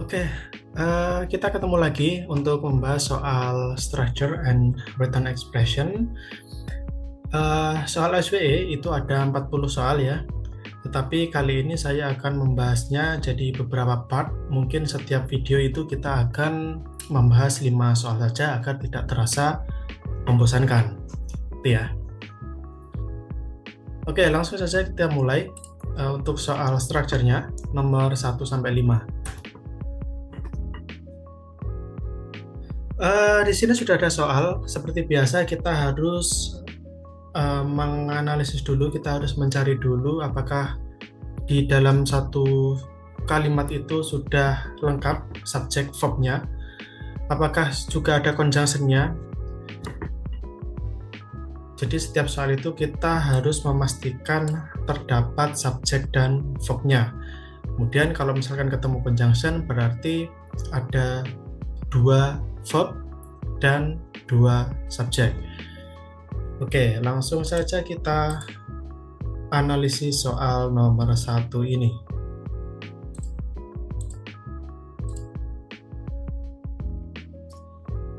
Oke, kita ketemu lagi untuk membahas soal structure and written expression. Soal SWE itu ada 40 soal ya, tetapi kali ini saya akan membahasnya jadi beberapa part. Mungkin setiap video itu kita akan membahas 5 soal saja agar tidak terasa membosankan. Itu ya. Oke, langsung saja kita mulai untuk soal structure-nya nomor 1 sampai 5. Di sini sudah ada soal. Seperti biasa kita harus menganalisis dulu, kita harus mencari dulu apakah di dalam satu kalimat itu sudah lengkap subjek verb-nya, apakah juga ada conjunction-nya. Jadi setiap soal itu kita harus memastikan terdapat subjek dan verb-nya. Kemudian kalau misalkan ketemu conjunction berarti ada 2 verb dan 2 subjek. Oke, langsung saja kita analisis soal nomor 1 ini.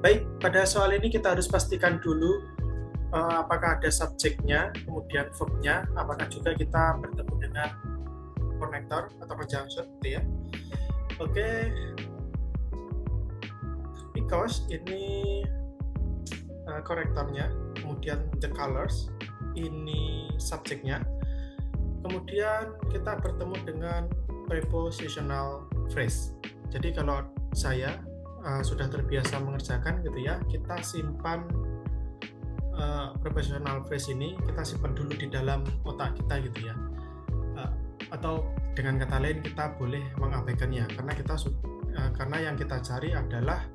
Baik, pada soal ini kita harus pastikan dulu apakah ada subjeknya, kemudian verb-nya, apakah juga kita bertemu dengan connector atau conjunction, gitu ya. Oke, because ini korektornya, kemudian the colors, ini subjeknya, kemudian kita bertemu dengan prepositional phrase. Jadi kalau saya sudah terbiasa mengerjakan gitu ya, kita simpan prepositional phrase ini, kita simpan dulu di dalam otak kita gitu ya, atau dengan kata lain kita boleh mengabaikannya karena yang kita cari adalah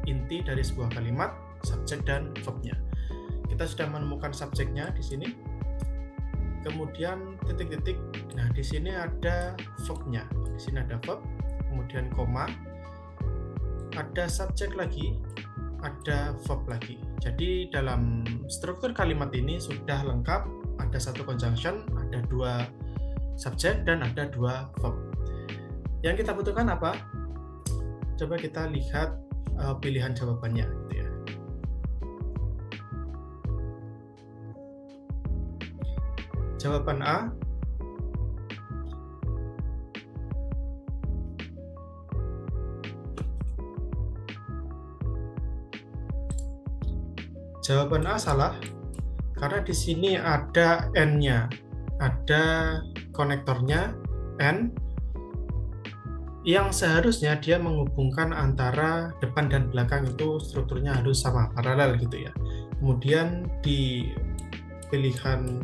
inti dari sebuah kalimat, subjek dan verb-nya. Kita sudah menemukan subjeknya di sini, kemudian titik-titik. Nah, di sini ada verb-nya. Di sini ada verb, kemudian koma, ada subjek lagi, ada verb lagi. Jadi dalam struktur kalimat ini sudah lengkap, ada 1 conjunction, ada 2 subjek dan ada 2 verb. Yang kita butuhkan apa? Coba kita lihat pilihan jawabannya gitu ya. Jawaban A, jawaban A salah karena di sini ada N-nya, ada konektornya N yang seharusnya dia menghubungkan antara depan dan belakang, itu strukturnya harus sama, paralel gitu ya. Kemudian di pilihan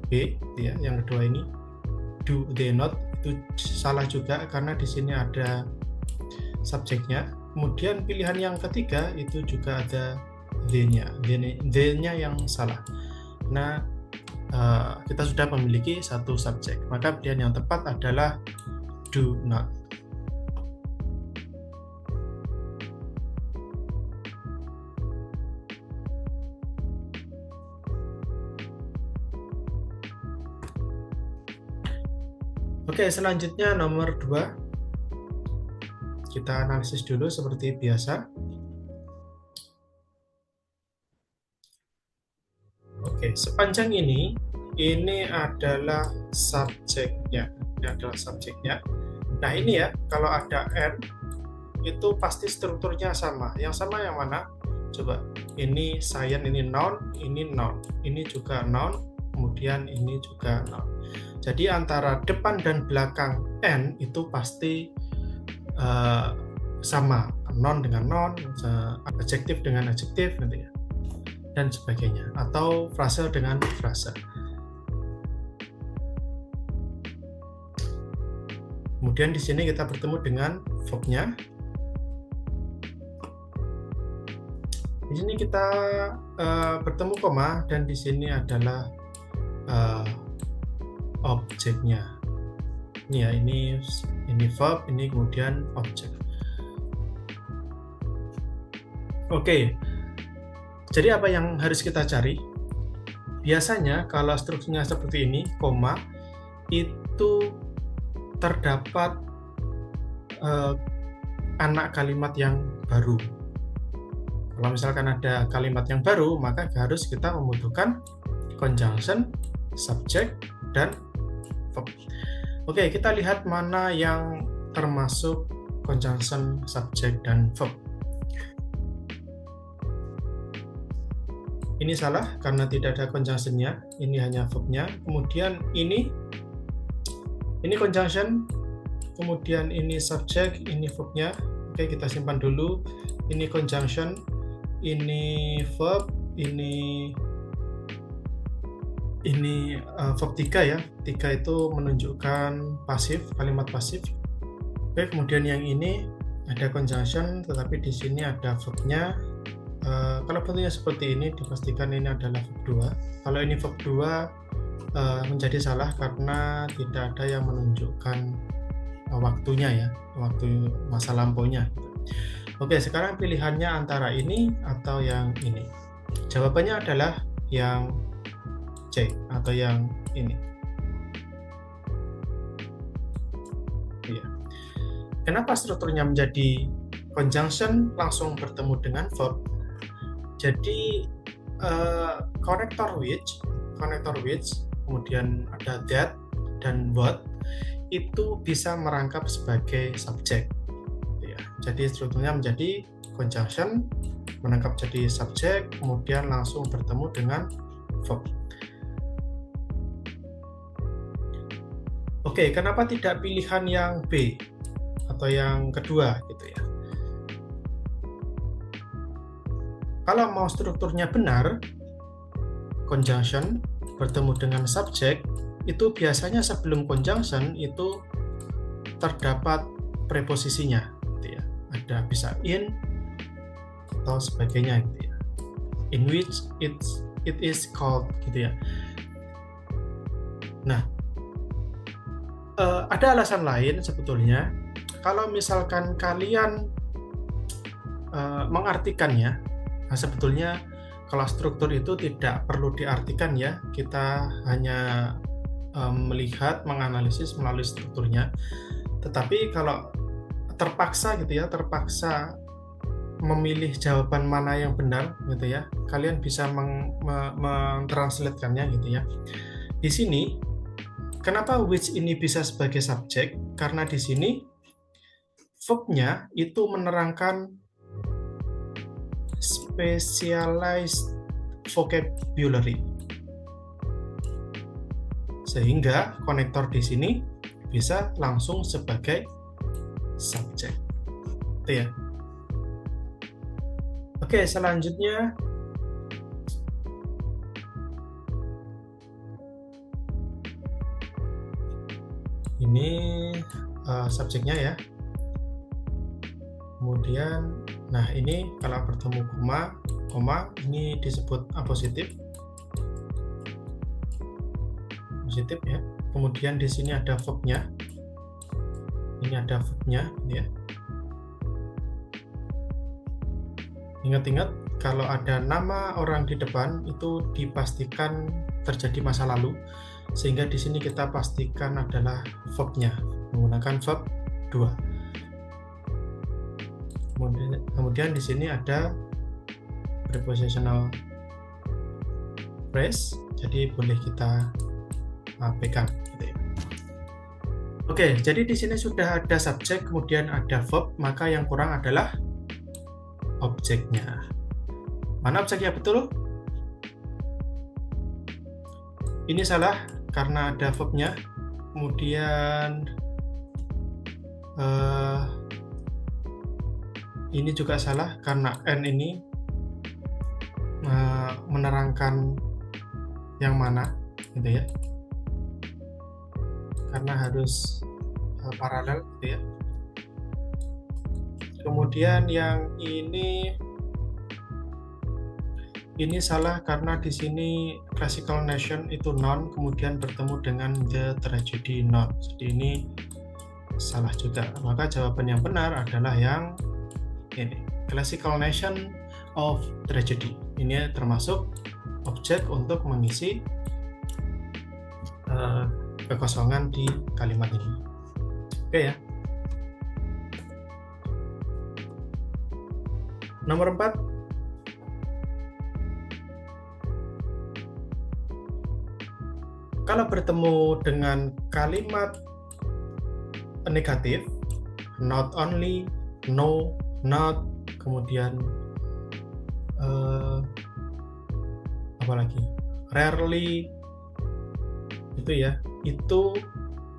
B ya, yang kedua ini do they not, itu salah juga karena di sini ada subjeknya. Kemudian pilihan yang ketiga itu juga ada they-nya yang salah. Nah, kita sudah memiliki 1 subjek, maka pilihan yang tepat adalah do not. Oke, selanjutnya nomor 2. Kita analisis dulu seperti biasa. Oke, sepanjang ini adalah subjeknya. Ini adalah subjeknya. Nah, ini ya, kalau ada N, itu pasti strukturnya sama. Yang sama yang mana? Coba, ini science, ini noun, ini juga noun, kemudian ini juga noun. Jadi antara depan dan belakang N itu pasti sama, noun dengan noun, adjektif dengan adjektif gitu ya, dan sebagainya, atau frase dengan frase. Kemudian di sini kita bertemu dengan verb-nya. Di sini kita bertemu koma dan di sini adalah objeknya. Ini ya, ini verb, ini kemudian objek. Oke. Jadi apa yang harus kita cari? Biasanya kalau strukturnya seperti ini, koma, itu terdapat anak kalimat yang baru. Kalau misalkan ada kalimat yang baru, maka harus kita membutuhkan conjunction, subject, dan verb. Oke, kita lihat mana yang termasuk conjunction, subject, dan verb. Ini salah karena tidak ada conjunction-nya, ini hanya verb-nya. Kemudian ini conjunction, kemudian ini subject, ini verb-nya. Oke, kita simpan dulu. Ini conjunction, ini verb, ini verb 3 ya. 3 itu menunjukkan pasif, kalimat pasif. Oke, kemudian yang ini ada conjunction, tetapi di sini ada verb-nya. Kalau bentuknya seperti ini, dipastikan ini adalah verb 2. Kalau ini verb 2 menjadi salah karena tidak ada yang menunjukkan waktunya ya, waktu masa lampaunya. Oke, sekarang pilihannya antara ini atau yang ini. Jawabannya adalah yang C atau yang ini. Ya. Kenapa strukturnya menjadi conjunction langsung bertemu dengan verb? Jadi connector which, kemudian ada that dan what, itu bisa merangkap sebagai subjek. Ya, jadi strukturnya menjadi conjunction, menangkap jadi subjek, kemudian langsung bertemu dengan verb. Oke, kenapa tidak pilihan yang B atau yang kedua gitu ya? Kalau mau strukturnya benar, conjunction bertemu dengan subjek, itu biasanya sebelum conjunction itu terdapat preposisinya, gitu ya. Ada bisa in atau sebagainya, gitu ya. In which it is called, gitu ya. Nah, ada alasan lain sebetulnya. Kalau misalkan kalian mengartikannya, nah, sebetulnya kalau struktur itu tidak perlu diartikan ya, kita hanya melihat, menganalisis melalui strukturnya. Tetapi kalau terpaksa gitu ya, terpaksa memilih jawaban mana yang benar gitu ya, kalian bisa mentranslatekannya gitu ya. Di sini, kenapa which ini bisa sebagai subjek? Karena di sini verb-nya itu menerangkan specialized vocabulary, sehingga konektor di sini bisa langsung sebagai subjek. Itu ya. Oke, selanjutnya ini subjeknya ya. Kemudian, nah ini kalau bertemu koma, ini disebut apositif ya. Kemudian di sini ada verb-nya. Ini ada verb-nya ya. Ingat-ingat kalau ada nama orang di depan itu dipastikan terjadi masa lalu, sehingga di sini kita pastikan adalah verb-nya menggunakan verb 2. Kemudian di sini ada prepositional phrase, jadi boleh kita pegang. Gitu ya. Oke, jadi di sini sudah ada subjek, kemudian ada verb, maka yang kurang adalah objeknya. Mana objeknya betul? Ini salah karena ada verb-nya. Kemudian ini juga salah karena N ini menerangkan yang mana gitu ya, karena harus paralel gitu ya. Kemudian yang ini salah karena di sini classical nation itu noun, kemudian bertemu dengan the tragedy noun. Jadi ini salah juga. Maka jawaban yang benar adalah yang ini, classical nation of tragedy. Ini termasuk objek untuk mengisi kekosongan di kalimat ini. Oke ya. Nomor 4, kalau bertemu dengan kalimat negatif, not only, no, not, kemudian apa lagi, rarely, itu ya, itu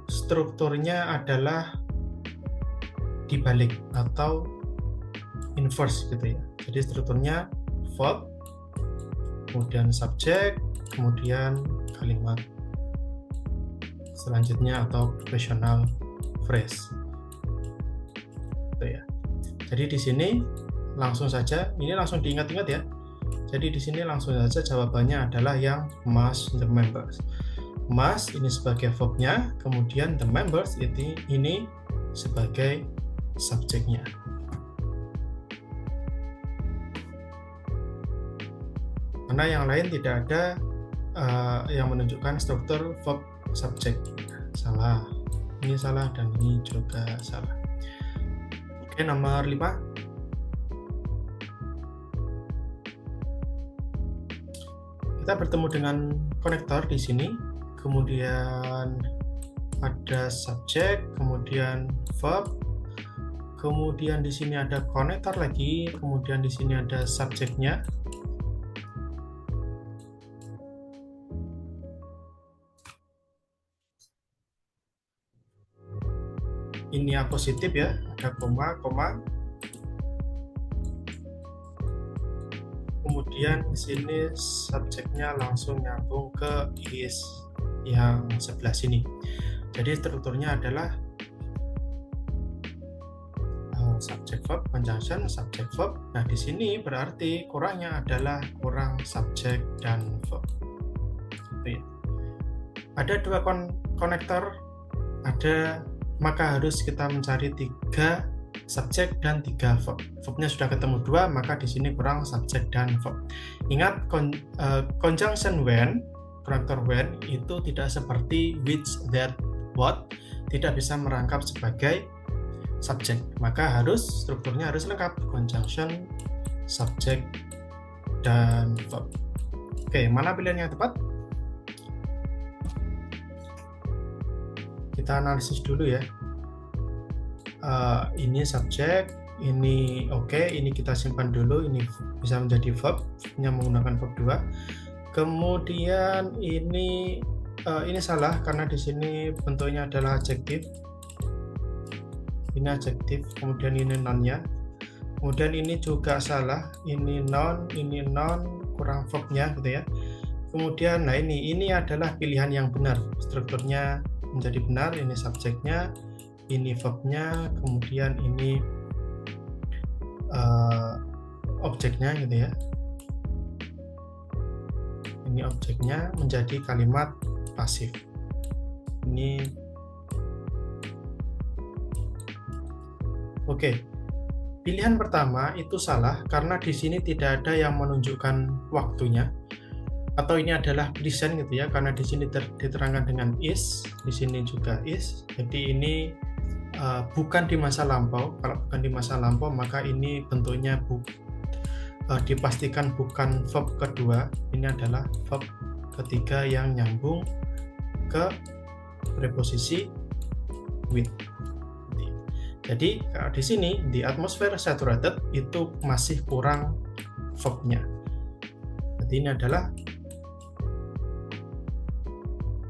strukturnya adalah dibalik atau inverse gitu ya. Jadi strukturnya verb, kemudian subjek, kemudian kalimat selanjutnya atau professional phrase. Gitu ya. Jadi di sini langsung saja, ini langsung diingat-ingat ya. Jadi di sini langsung saja jawabannya adalah yang must the members. Must ini sebagai verbnya, kemudian the members ini sebagai subjeknya. Karena yang lain tidak ada yang menunjukkan struktur verb subjek. Salah. Ini salah dan ini juga salah. Oke, nomor 5. Kita bertemu dengan konektor di sini, kemudian ada subjek, kemudian verb, kemudian di sini ada konektor lagi, kemudian di sini ada subjeknya. Ini ya positif ya, ada koma, kemudian di sini subjeknya langsung nyambung ke is yang sebelah sini. Jadi strukturnya adalah subject verb conjunction subject verb. Nah di sini berarti kurangnya adalah kurang subjek dan verb. Ada dua konektor, maka harus kita mencari 3 subjek dan 3 verb. Verbnya sudah ketemu 2, maka di sini kurang subjek dan verb. Ingat, conjunction when, konektor when itu tidak seperti which, that, what, tidak bisa merangkap sebagai subjek. Maka strukturnya harus lengkap, conjunction, subjek, dan verb. Oke, mana pilihan yang tepat? Kita analisis dulu ya. Ini subjek, ini oke, ini kita simpan dulu, ini bisa menjadi verb, verbnya menggunakan verb 2. Kemudian ini salah karena di sini bentuknya adalah adjektif. Ini adjektif, kemudian ini noun-nya. Kemudian ini juga salah, ini noun, kurang verbnya gitu ya. Kemudian nah ini adalah pilihan yang benar, strukturnya menjadi benar, ini subjeknya, ini verbnya, kemudian ini objeknya gitu ya. Ini objeknya menjadi kalimat pasif. Ini oke. Pilihan pertama itu salah karena di sini tidak ada yang menunjukkan waktunya. Atau ini adalah present gitu ya, karena di sini diterangkan dengan is, di sini juga is. Jadi ini bukan di masa lampau. Kalau bukan di masa lampau, maka ini bentuknya dipastikan bukan verb kedua. Ini adalah verb ketiga yang nyambung ke preposisi with. Jadi di sini di atmosphere saturated itu masih kurang verbnya. Jadi ini adalah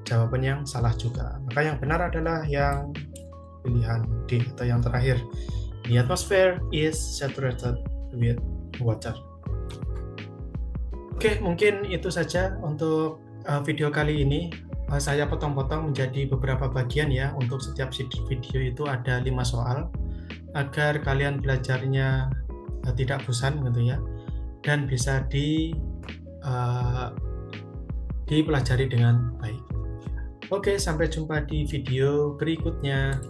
jawaban yang salah juga. Maka yang benar adalah yang pilihan D atau yang terakhir. The atmosphere is saturated with water. Oke, mungkin itu saja untuk video kali ini. Saya potong-potong menjadi beberapa bagian ya. Untuk setiap video itu ada 5 soal agar kalian belajarnya tidak bosan gitu ya, dan bisa dipelajari dengan baik. Oke, sampai jumpa di video berikutnya.